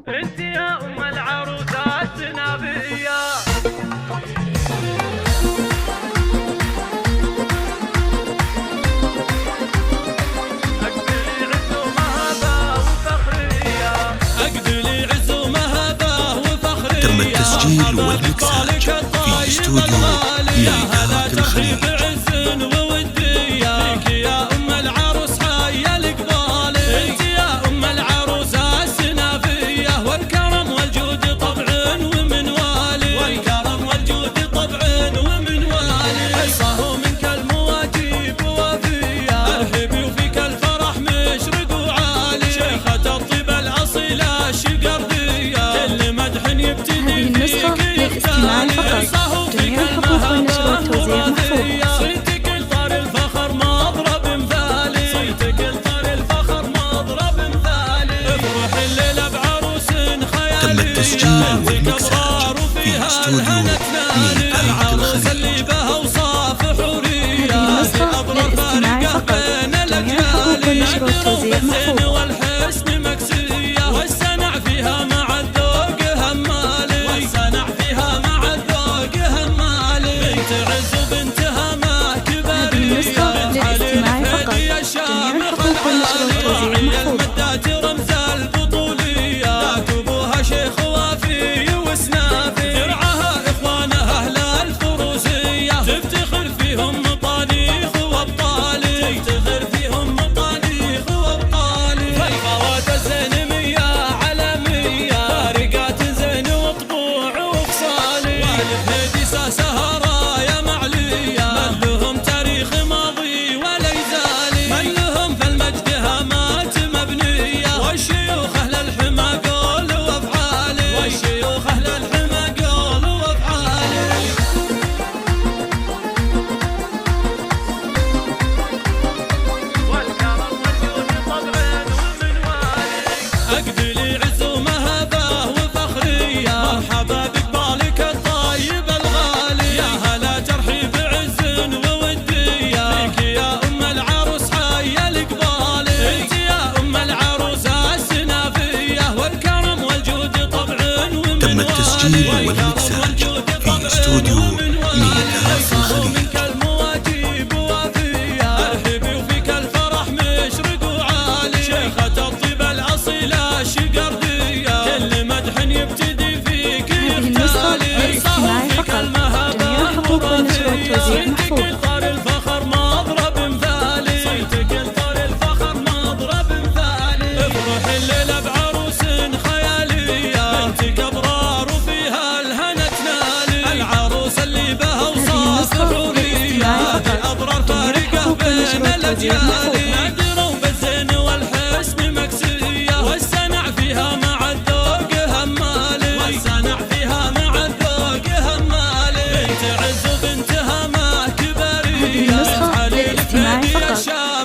انت يا ام العروسات سنابيه. تم التسجيل والمكساج في استوديو ميدان الخليج. هذه النسخة للاستماع فقط. جميع الحقوق والنشر والتوزيع محفوظ. صيتك الطار الفخر مضرب مثالي، صيتك الطار الفخر مضرب مثالي. افرح الليلة بعروس خيالية. تم التسجيل والمكساج في استوديو ميدان الخليج. هذه النسخة للاستماع فقط. جميع الحقوق والنشر والتوزيع محفوظ. تم التسجيل والمكساج في استوديو ميدان الخليج. هذه النسخة للاستماع فقط. جميع الحقوق والنشر والتوزيع محفوظ. نادروا بالزين والحسن مكسية، والسنع فيها مع الذوق همالي، والسنع فيها مع الذوق همالي. بنت عز وبنتها ما كبرية. هذه النسخة للاستماع فقط.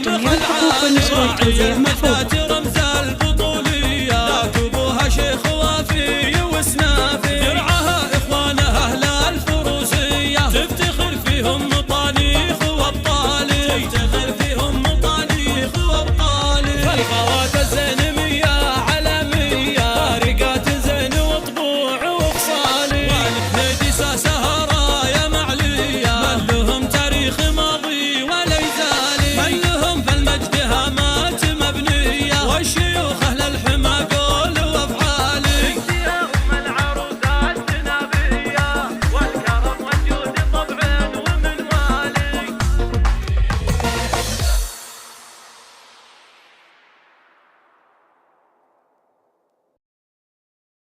جميع الحقوق والنشر والتوزيع محفوظ. رمز البطولية، ابوها شيخ وافي وسنافي، درعها اخوانها اهل الفروسية، تفتخر فيهم مطانيخ وابطالي، تفتخر فيهم مطانيخ وابطالي.